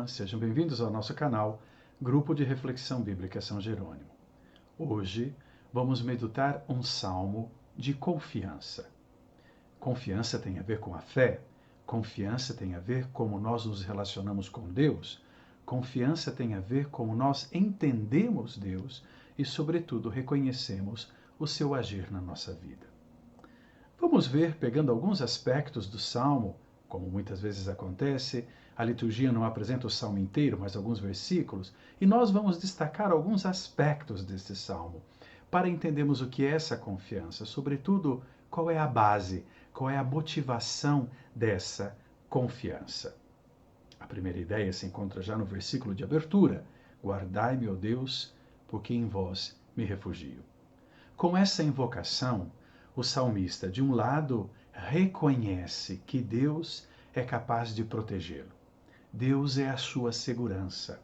sejam bem-vindos ao nosso canal, Grupo de Reflexão Bíblica São Jerônimo. Hoje vamos meditar um salmo de confiança. Confiança tem a ver com a fé, confiança tem a ver como nós nos relacionamos com Deus, confiança tem a ver como nós entendemos Deus e, sobretudo, reconhecemos o seu agir na nossa vida. Vamos ver, pegando alguns aspectos do salmo, como muitas vezes acontece, a liturgia não apresenta o salmo inteiro, mas alguns versículos, e nós vamos destacar alguns aspectos deste salmo, para entendermos o que é essa confiança, sobretudo, qual é a base, qual é a motivação dessa confiança. A primeira ideia se encontra já no versículo de abertura: guardai-me, ó Deus, porque em vós me refugio. Com essa invocação, o salmista, de um lado, reconhece que Deus é capaz de protegê-lo. Deus é a sua segurança.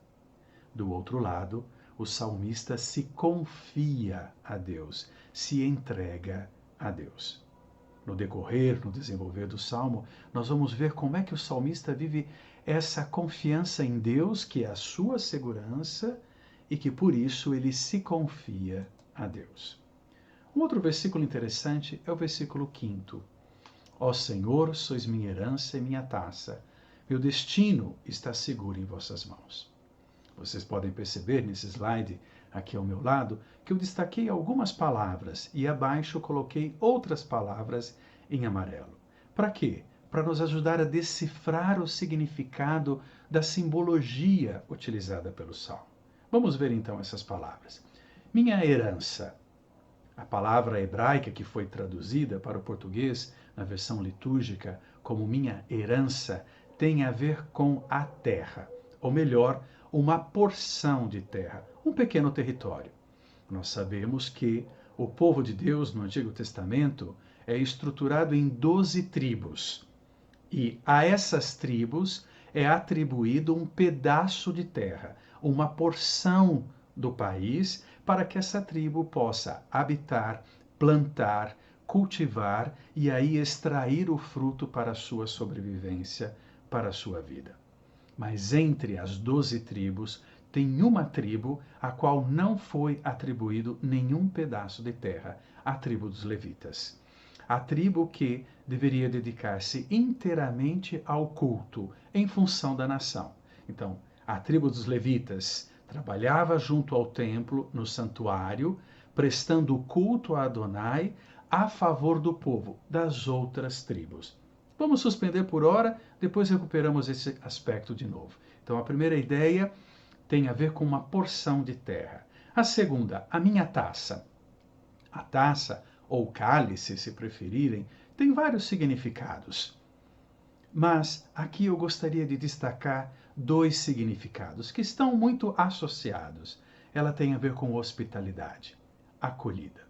Do outro lado, o salmista se confia a Deus, se entrega a Deus. No decorrer, no desenvolver do salmo, nós vamos ver como é que o salmista vive essa confiança em Deus, que é a sua segurança, e que por isso ele se confia a Deus. Um outro versículo interessante é o versículo 5. Ó Senhor, sois minha herança e minha taça. Meu destino está seguro em vossas mãos. Vocês podem perceber nesse slide aqui ao meu lado que eu destaquei algumas palavras e abaixo coloquei outras palavras em amarelo. Para quê? Para nos ajudar a decifrar o significado da simbologia utilizada pelo Salmo. Vamos ver então essas palavras. Minha herança. A palavra hebraica que foi traduzida para o português na versão litúrgica como minha herança tem a ver com a terra, ou melhor, uma porção de terra, um pequeno território. Nós sabemos que o povo de Deus no Antigo Testamento é estruturado em 12 tribos, e a essas tribos é atribuído um pedaço de terra, uma porção do país, para que essa tribo possa habitar, plantar, cultivar e aí extrair o fruto para a sua sobrevivência, para a sua vida. Mas entre as 12 tribos, tem uma tribo a qual não foi atribuído nenhum pedaço de terra, a tribo dos levitas. A tribo que deveria dedicar-se inteiramente ao culto, em função da nação. Então, a tribo dos levitas trabalhava junto ao templo, no santuário, prestando culto a Adonai a favor do povo, das outras tribos. Vamos suspender por hora, depois recuperamos esse aspecto de novo. Então, a primeira ideia tem a ver com uma porção de terra. A segunda, a minha taça. A taça, ou cálice, se preferirem, tem vários significados. Mas aqui eu gostaria de destacar dois significados que estão muito associados. Ela tem a ver com hospitalidade, acolhida.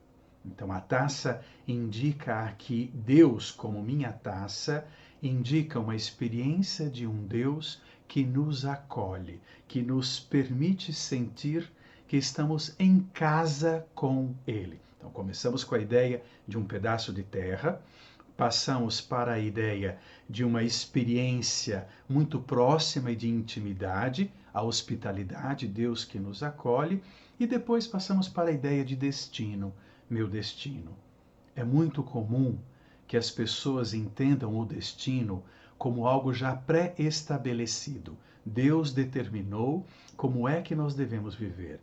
Então, a taça indica aqui Deus como minha taça, indica uma experiência de um Deus que nos acolhe, que nos permite sentir que estamos em casa com Ele. Então, começamos com a ideia de um pedaço de terra, passamos para a ideia de uma experiência muito próxima e de intimidade, a hospitalidade, Deus que nos acolhe, e depois passamos para a ideia de destino, meu destino. É muito comum que as pessoas entendam o destino como algo já pré-estabelecido. Deus determinou como é que nós devemos viver.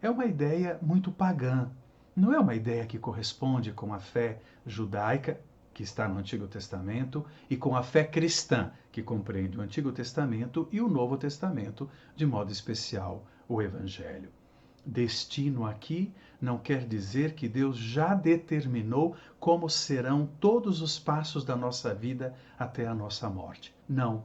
É uma ideia muito pagã. Não é uma ideia que corresponde com a fé judaica, que está no Antigo Testamento, e com a fé cristã, que compreende o Antigo Testamento e o Novo Testamento, de modo especial o Evangelho. Destino aqui não quer dizer que Deus já determinou como serão todos os passos da nossa vida até a nossa morte. Não.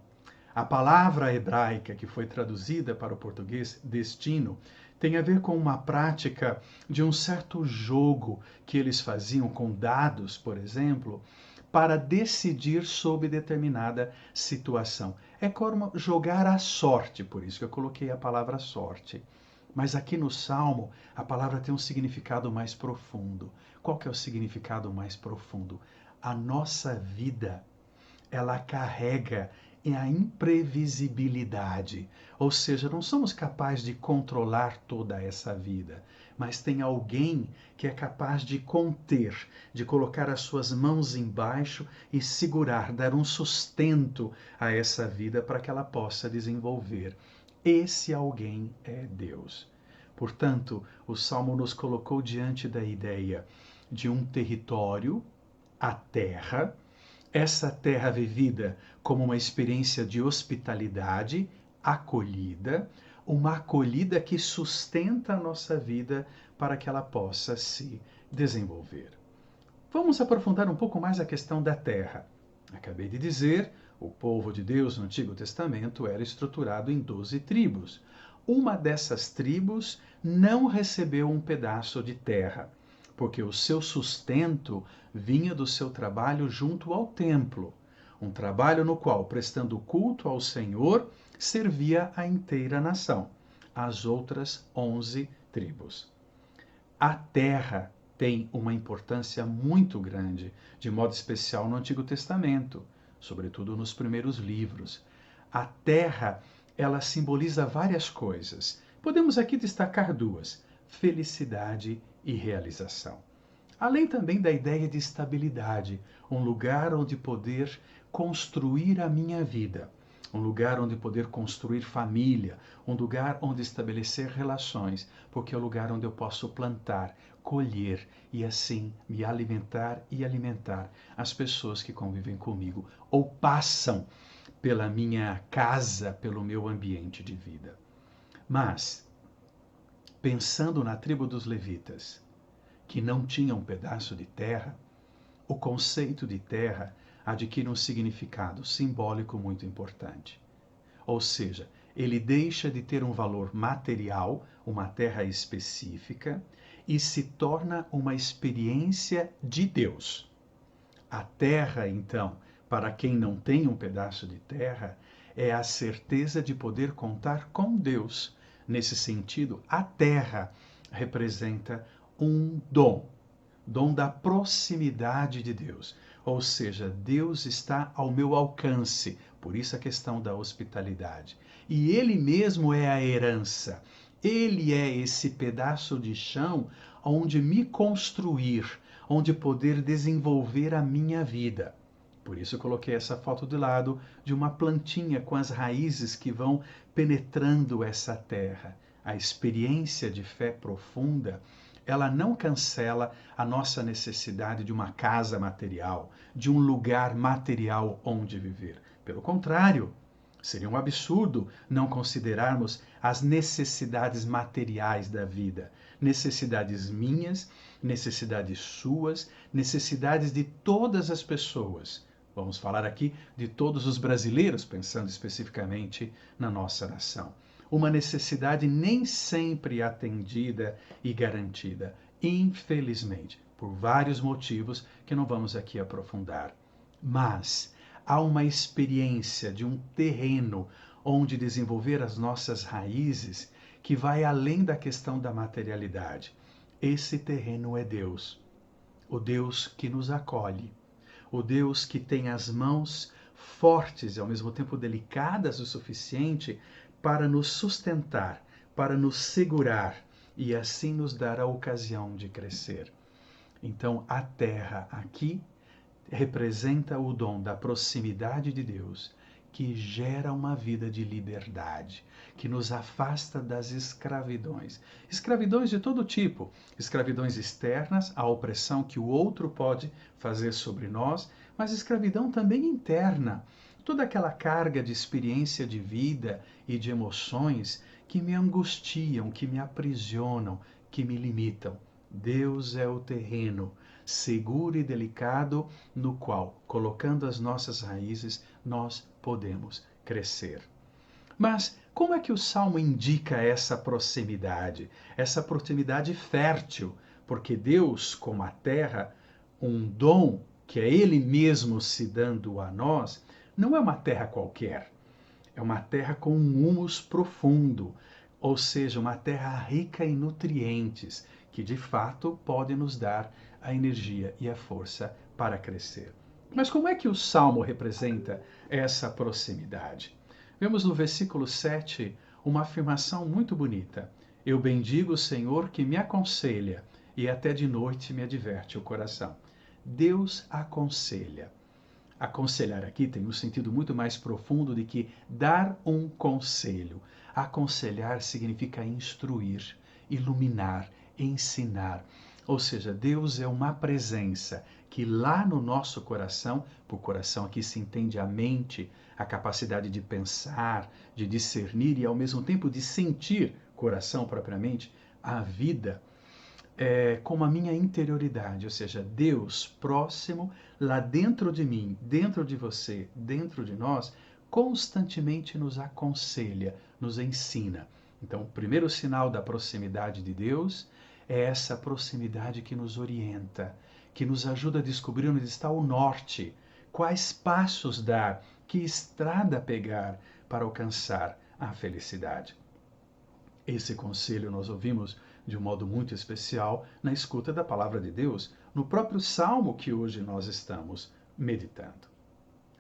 A palavra hebraica que foi traduzida para o português, destino, tem a ver com uma prática de um certo jogo que eles faziam com dados, por exemplo, para decidir sobre determinada situação. É como jogar à sorte, por isso que eu coloquei a palavra sorte. Mas aqui no Salmo, a palavra tem um significado mais profundo. Qual que é o significado mais profundo? A nossa vida, ela carrega é a imprevisibilidade. Ou seja, não somos capazes de controlar toda essa vida, mas tem alguém que é capaz de conter, de colocar as suas mãos embaixo e segurar, dar um sustento a essa vida para que ela possa desenvolver. Esse alguém é Deus. Portanto, o Salmo nos colocou diante da ideia de um território, a terra, essa terra vivida como uma experiência de hospitalidade, acolhida, uma acolhida que sustenta a nossa vida para que ela possa se desenvolver. Vamos aprofundar um pouco mais a questão da terra. Acabei de dizer, o povo de Deus no Antigo Testamento era estruturado em 12 tribos. Uma dessas tribos não recebeu um pedaço de terra, porque o seu sustento vinha do seu trabalho junto ao templo, um trabalho no qual, prestando culto ao Senhor, servia a inteira nação, as outras 11 tribos. A terra tem uma importância muito grande, de modo especial no Antigo Testamento, sobretudo nos primeiros livros. A terra, ela simboliza várias coisas. Podemos aqui destacar duas: felicidade e realização. Além também da ideia de estabilidade, um lugar onde poder construir a minha vida, um lugar onde poder construir família, um lugar onde estabelecer relações, porque é o lugar onde eu posso plantar, colher e assim me alimentar e alimentar as pessoas que convivem comigo ou passam pela minha casa, pelo meu ambiente de vida. Mas, pensando na tribo dos levitas, que não tinha um pedaço de terra, o conceito de terra adquire um significado simbólico muito importante. Ou seja, ele deixa de ter um valor material, uma terra específica, e se torna uma experiência de Deus. A terra, então, para quem não tem um pedaço de terra, é a certeza de poder contar com Deus. Nesse sentido, a terra representa um dom da proximidade de Deus. Ou seja, Deus está ao meu alcance, por isso a questão da hospitalidade. E Ele mesmo é a herança. Ele é esse pedaço de chão onde me construir, onde poder desenvolver a minha vida. Por isso eu coloquei essa foto do lado de uma plantinha com as raízes que vão penetrando essa terra. A experiência de fé profunda, ela não cancela a nossa necessidade de uma casa material, de um lugar material onde viver. Pelo contrário, seria um absurdo não considerarmos as necessidades materiais da vida. Necessidades minhas, necessidades suas, necessidades de todas as pessoas. Vamos falar aqui de todos os brasileiros, pensando especificamente na nossa nação. Uma necessidade nem sempre atendida e garantida, infelizmente, por vários motivos que não vamos aqui aprofundar. Mas há uma experiência de um terreno onde desenvolver as nossas raízes que vai além da questão da materialidade. Esse terreno é Deus, o Deus que nos acolhe, o Deus que tem as mãos fortes e ao mesmo tempo delicadas o suficiente para nos sustentar, para nos segurar e assim nos dar a ocasião de crescer. Então, a terra aqui representa o dom da proximidade de Deus, que gera uma vida de liberdade, que nos afasta das escravidões. Escravidões de todo tipo, escravidões externas, a opressão que o outro pode fazer sobre nós, mas escravidão também interna, toda aquela carga de experiência de vida e de emoções que me angustiam, que me aprisionam, que me limitam. Deus é o terreno seguro e delicado no qual, colocando as nossas raízes, nós podemos crescer. Mas como é que o Salmo indica essa proximidade fértil? Porque Deus, como a terra, um dom que é Ele mesmo se dando a nós, não é uma terra qualquer. É uma terra com um humus profundo, ou seja, uma terra rica em nutrientes, que de fato pode nos dar a energia e a força para crescer. Mas como é que o Salmo representa essa proximidade? Vemos no versículo 7 uma afirmação muito bonita. Eu bendigo o Senhor que me aconselha e até de noite me adverte o coração. Deus aconselha. Aconselhar aqui tem um sentido muito mais profundo de que dar um conselho. Aconselhar significa instruir, iluminar, ensinar. Ou seja, Deus é uma presença que lá no nosso coração, por coração aqui se entende a mente, a capacidade de pensar, de discernir e ao mesmo tempo de sentir, coração propriamente, a vida, como a minha interioridade, ou seja, Deus próximo lá dentro de mim, dentro de você, dentro de nós, constantemente nos aconselha, nos ensina. Então, o primeiro sinal da proximidade de Deus é essa proximidade que nos orienta, que nos ajuda a descobrir onde está o norte, quais passos dar, que estrada pegar para alcançar a felicidade. Esse conselho nós ouvimos de um modo muito especial na escuta da palavra de Deus, no próprio salmo que hoje nós estamos meditando.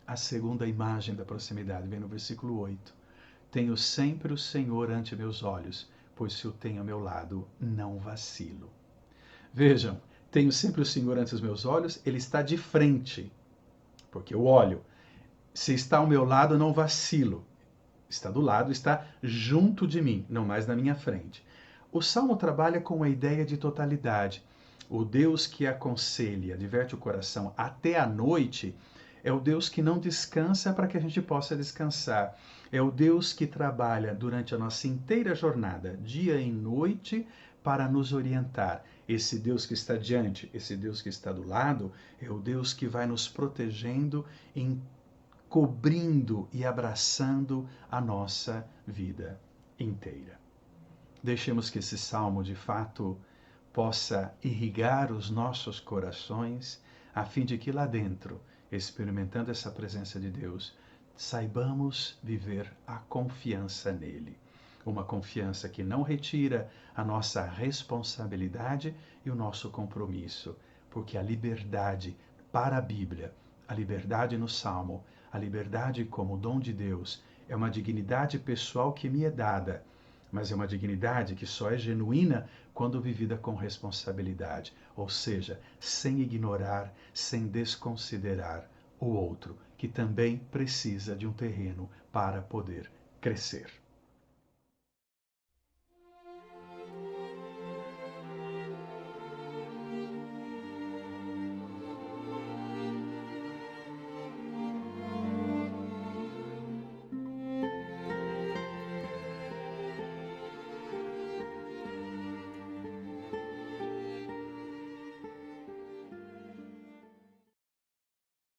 A segunda imagem da proximidade vem no versículo 8. Tenho sempre o Senhor ante meus olhos, pois se o tenho ao meu lado, não vacilo. Vejam, tenho sempre o Senhor ante os meus olhos, ele está de frente, porque eu olho. Se está ao meu lado, não vacilo. Está do lado, está junto de mim, não mais na minha frente. O Salmo trabalha com a ideia de totalidade. O Deus que aconselha, adverte o coração até a noite, é o Deus que não descansa para que a gente possa descansar. É o Deus que trabalha durante a nossa inteira jornada, dia e noite, para nos orientar. Esse Deus que está diante, esse Deus que está do lado, é o Deus que vai nos protegendo em cobrindo e abraçando a nossa vida inteira. Deixemos que esse salmo, de fato, possa irrigar os nossos corações, a fim de que lá dentro, experimentando essa presença de Deus, saibamos viver a confiança nele. Uma confiança que não retira a nossa responsabilidade e o nosso compromisso, porque a liberdade para a Bíblia, a liberdade no Salmo, a liberdade como dom de Deus, é uma dignidade pessoal que me é dada, mas é uma dignidade que só é genuína quando vivida com responsabilidade, ou seja, sem ignorar, sem desconsiderar o outro, que também precisa de um terreno para poder crescer.